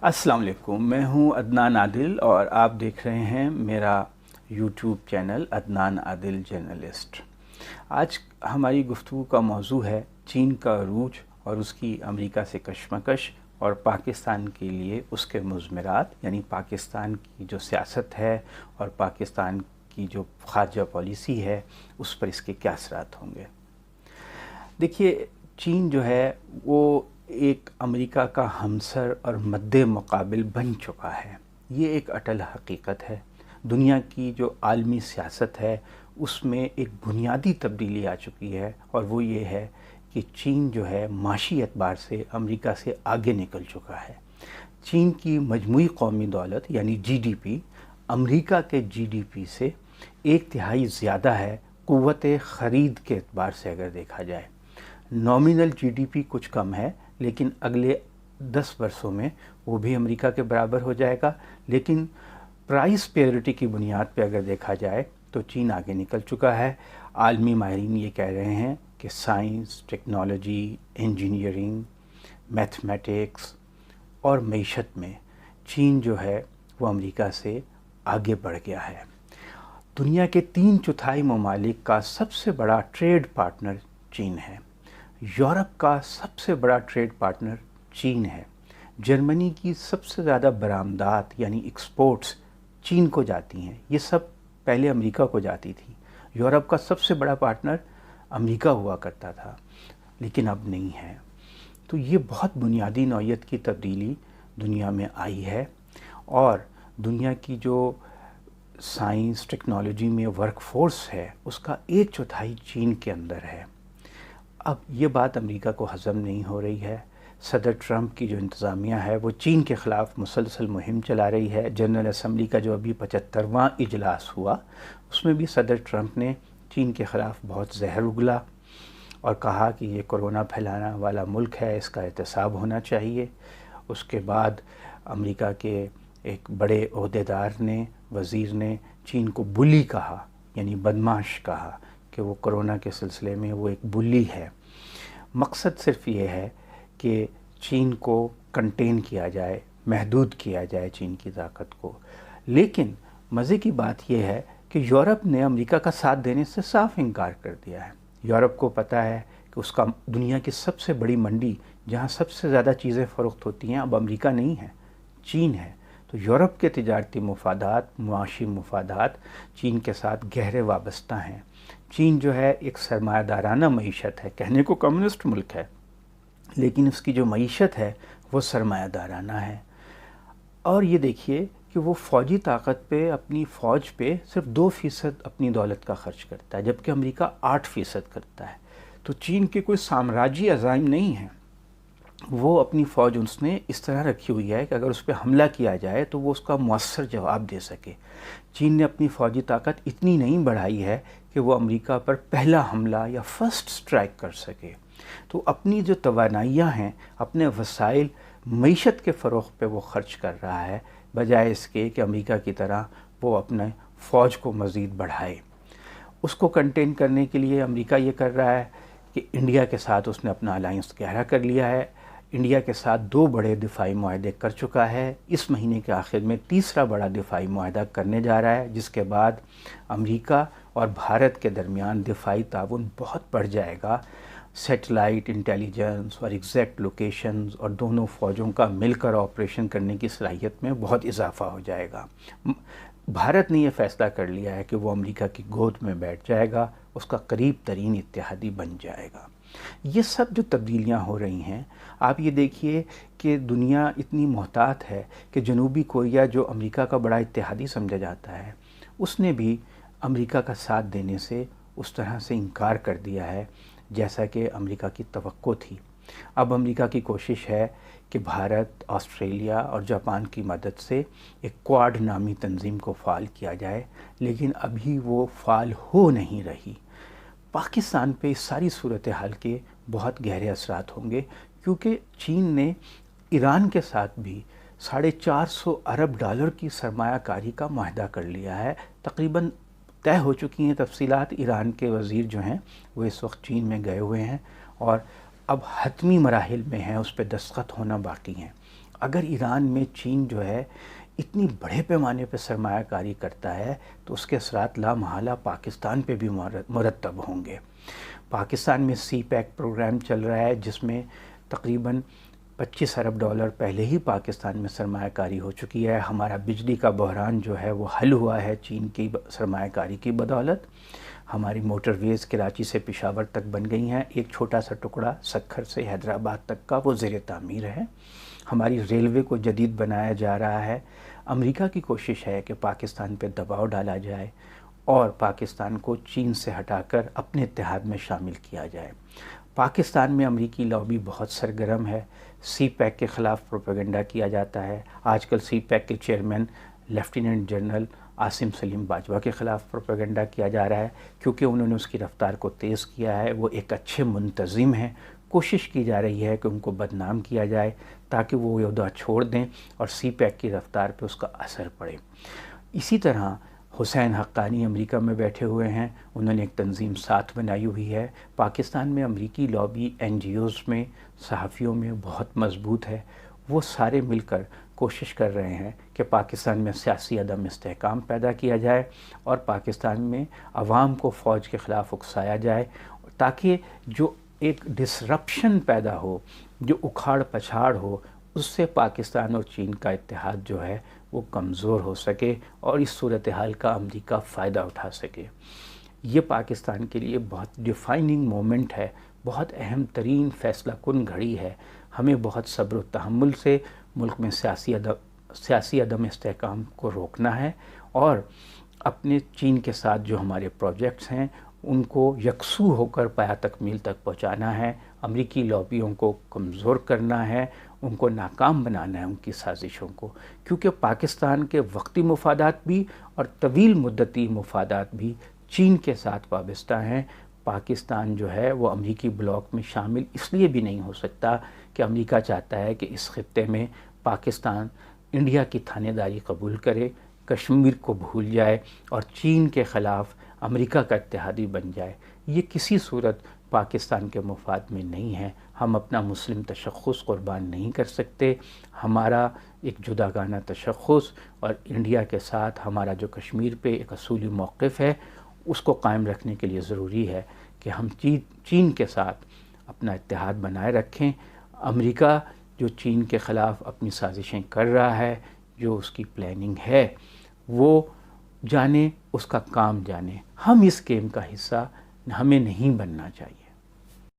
अस्सलाम वालेकुम, मैं हूं अदनान आदिल और आप देख रहे हैं मेरा YouTube channel Adnan Adil journalist. आज हमारी गुफ्तगू का मौजू है चीन का अरूज और उसकी अमेरिका से कशमकश और पाकिस्तान के लिए उसके मुज़मरात, यानी पाकिस्तान की जो सियासत है और पाकिस्तान की जो ख़ारजा पॉलिसी है उस पर इसके क्या असरात होंगे। देखिए, चीन जो है वो एक अमेरिका का हमसर और मद्दे मुकाबिल बन चुका है। ये एक अटल हकीकत है। दुनिया की जो आलमी सियासत है उसमें एक बुनियादी तब्दीली आ चुकी है, और वो ये है कि चीन जो है माशी एतबार से अमेरिका से आगे निकल चुका है। चीन की मजमूई कौमी दौलत यानी जीडीपी अमेरिका के जीडीपी से 1/3 ज़्यादा है क़ुव्वत ख़रीद के एतबार से अगर देखा जाए। नॉमिनल जीडीपी कुछ कम है, लेकिन अगले 10 वर्षों में वो भी अमेरिका के बराबर हो जाएगा। लेकिन प्राइस पेरिटी की बुनियाद पे अगर देखा जाए तो चीन आगे निकल चुका है। आलमी माहिरीन ये कह रहे हैं कि साइंस, टेक्नोलॉजी, इंजीनियरिंग, मैथमेटिक्स और मईशत में चीन जो है वो अमेरिका से आगे बढ़ गया है। दुनिया के 3/4 ममालिक का सबसे बड़ा ट्रेड पार्टनर चीन है। यूरोप का सबसे बड़ा ट्रेड पार्टनर चीन है। जर्मनी की सबसे ज़्यादा बरामदात यानी एक्सपोर्ट्स चीन को जाती हैं। ये सब पहले अमेरिका को जाती थी। यूरोप का सबसे बड़ा पार्टनर अमेरिका हुआ करता था, लेकिन अब नहीं है। तो ये बहुत बुनियादी नौइयत की तब्दीली दुनिया में आई है, और दुनिया की जो साइंस टेक्नोलॉजी में वर्कफोर्स है उसका 1/4 चीन के अंदर है। अब ये बात अमेरिका को हज़म नहीं हो रही है। सदर ट्रंप की जो इंतज़ामिया है वो चीन के ख़िलाफ़ मुसलसल मुहिम चला रही है। जनरल असम्बली का जो अभी 75वां इजलास हुआ उसमें भी सदर ट्रंप ने चीन के ख़िलाफ़ बहुत जहर उगला और कहा कि ये कोरोना फैलाने वाला मुल्क है, इसका एहतसाब होना चाहिए। उसके बाद अमेरिका के एक बड़े ओहदेदार ने, वज़ीर ने चीन को बुली कहा, यानी बदमाश कहा कि वो कोरोना के सिलसिले में वो एक बुली है। मकसद सिर्फ ये है कि चीन को कंटेन किया जाए, महदूद किया जाए चीन की ताकत को। लेकिन मज़े की बात यह है कि यूरोप ने अमेरिका का साथ देने से साफ इनकार कर दिया है। यूरोप को पता है कि उसका दुनिया की सबसे बड़ी मंडी जहाँ सबसे ज़्यादा चीज़ें फ़रोख्त होती हैं अब अमेरिका नहीं है, चीन है। तो यूरोप के तिजारती मुफादात, मुआशी मुफादात चीन के साथ गहरे वाबस्ता हैं। चीन जो है एक सरमायादाराना मईशत है। कहने को कम्युनिस्ट मुल्क है, लेकिन उसकी जो मईशत है वो सरमायादाराना है। और ये देखिए कि वो फ़ौजी ताकत पे, अपनी फ़ौज पे सिर्फ 2% अपनी दौलत का खर्च करता है, जबकि अमेरिका 8% करता है। तो चीन के कोई साम्राज्यी अज़ाइम नहीं है। वो अपनी फ़ौज उसने इस तरह रखी हुई है कि अगर उस पर हमला किया जाए तो वो उसका मौसर जवाब दे सके। चीन ने अपनी फ़ौजी ताकत इतनी नहीं बढ़ाई है कि वो अमेरिका पर पहला हमला या फर्स्ट स्ट्राइक कर सके। तो अपनी जो तवानाइयाँ हैं, अपने वसाइल मईशत के फ़रोग़ पे वो ख़र्च कर रहा है, बजाय इसके कि अमेरिका की तरह वो अपने फ़ौज को मज़ीद बढ़ाए। उसको कंटेन करने के लिए अमेरिका ये कर रहा है कि इंडिया के साथ उसने अपना अलायंस गहरा कर लिया है। इंडिया के साथ 2 बड़े दिफाई मुआहदे कर चुका है। इस महीने के आखिर में तीसरा बड़ा दिफाई मुआहदा करने जा रहा है, जिसके बाद अमेरिका और भारत के दरमियान दिफाई ताउन बहुत बढ़ जाएगा। सैटेलाइट इंटेलिजेंस और एग्जैक्ट लोकेशंस और दोनों फ़ौजों का मिलकर ऑपरेशन करने की सलाहियत में बहुत इजाफा हो जाएगा। भारत ने यह फ़ैसला कर लिया है कि वो अमेरिका की गोद में बैठ जाएगा, उसका करीब तरीन इत्तेहादी बन जाएगा। ये सब जो तब्दीलियाँ हो रही हैं, आप ये देखिए कि दुनिया इतनी मोहतात है कि जनूबी कोरिया, जो अमेरिका का बड़ा इत्तेहादी समझा जाता है, उसने भी अमेरिका का साथ देने से उस तरह से इनकार कर दिया है जैसा कि अमेरिका की तवक्को थी। अब अमेरिका की कोशिश है कि भारत, ऑस्ट्रेलिया और जापान की मदद से एक क्वाड नामी तंजीम को फ़ाल किया जाए, लेकिन अभी वो फ़ाल हो नहीं रही। पाकिस्तान पे इस सारी सूरत हाल के बहुत गहरे असरात होंगे, क्योंकि चीन ने ईरान के साथ भी $450 अरब की सरमायाकारी का मुआहदा कर लिया है। तकरीबन तय हो चुकी हैं तफसीलात। ईरान के वज़ीर जो हैं वो इस वक्त चीन में गए हुए हैं और अब हतमी मराहिल में हैं, उस पर दस्तखत होना बाकी हैं। اگر ایران میں چین جو ہے اتنی بڑے پیمانے پہ سرمایہ کاری کرتا ہے تو اس کے اثرات لامحالہ پاکستان پہ بھی مرتب ہوں گے۔ پاکستان میں سی پیک پروگرام چل رہا ہے جس میں تقریباً $25 ارب پہلے ہی پاکستان میں سرمایہ کاری ہو چکی ہے۔ ہمارا بجلی کا بحران جو ہے وہ حل ہوا ہے چین کی سرمایہ کاری کی بدولت۔ ہماری موٹر ویز کراچی سے پشاور تک بن گئی ہیں، ایک چھوٹا سا ٹکڑا سکھر سے حیدرآباد تک کا وہ زیر تعمیر ہے۔ ہماری ریلوے کو جدید بنایا جا رہا ہے۔ امریکہ کی کوشش ہے کہ پاکستان پہ دباؤ ڈالا جائے اور پاکستان کو چین سے ہٹا کر اپنے اتحاد میں شامل کیا جائے۔ پاکستان میں امریکی لابی بہت سرگرم ہے، سی پیک کے خلاف پروپیگنڈا کیا جاتا ہے۔ آج کل سی پیک کے chairman lieutenant general Asim Saleem Bajwa کے خلاف پروپیگنڈا کیا جا رہا ہے کیونکہ انہوں نے اس کی رفتار کو تیز کیا ہے۔ وہ ایک اچھے منتظم ہیں، کوشش کی جا رہی ہے کہ ان کو بدنام کیا جائے تاکہ وہ عہدہ چھوڑ دیں اور سی پیک کی رفتار پہ اس کا اثر پڑے۔ اسی طرح حسین حقانی امریکہ میں بیٹھے ہوئے ہیں، انہوں نے ایک تنظیم ساتھ بنائی ہوئی ہے۔ پاکستان میں امریکی لابی NGOs میں، صحافیوں میں بہت مضبوط ہے۔ وہ سارے مل کر کوشش کر رہے ہیں کہ پاکستان میں سیاسی عدم استحکام پیدا کیا جائے اور پاکستان میں عوام کو فوج کے خلاف اکسایا جائے تاکہ جو ایک ڈسرپشن پیدا ہو، جو اکھاڑ پچھاڑ ہو، اس سے پاکستان اور چین کا اتحاد جو ہے وہ کمزور ہو سکے اور اس صورتحال کا امریکہ فائدہ اٹھا سکے۔ یہ پاکستان کے لیے بہت ڈیفائننگ مومنٹ ہے، بہت اہم ترین فیصلہ کن گھڑی ہے۔ ہمیں بہت صبر و تحمل سے ملک میں سیاسی عدم استحکام کو روکنا ہے اور اپنے چین کے ساتھ جو ہمارے پروجیکٹس ہیں ان کو یکسو ہو کر پایہ تکمیل تک پہنچانا ہے۔ امریکی لابیوں کو کمزور کرنا ہے، ان کو ناکام بنانا ہے ان کی سازشوں کو، کیونکہ پاکستان کے وقتی مفادات بھی اور طویل مدتی مفادات بھی چین کے ساتھ وابستہ ہیں۔ پاکستان جو ہے وہ امریکی بلاک میں شامل اس لیے بھی نہیں ہو سکتا کہ امریکہ چاہتا ہے کہ اس خطے میں پاکستان انڈیا کی تھانے داری قبول کرے، کشمیر کو بھول جائے اور چین کے خلاف امریکہ کا اتحادی بن جائے۔ یہ کسی صورت پاکستان کے مفاد میں نہیں ہے۔ ہم اپنا مسلم تشخص قربان نہیں کر سکتے۔ ہمارا ایک جداگانہ تشخص اور انڈیا کے ساتھ ہمارا جو کشمیر پہ ایک اصولی موقف ہے اس کو قائم رکھنے کے لیے ضروری ہے کہ ہم چین کے ساتھ اپنا اتحاد بنائے رکھیں۔ امریکہ جو چین کے خلاف اپنی سازشیں کر رہا ہے، جو اس کی پلاننگ ہے، وہ جانے، اس کا کام جانے۔ ہم اس گیم کا حصہ ہمیں نہیں بننا چاہیے۔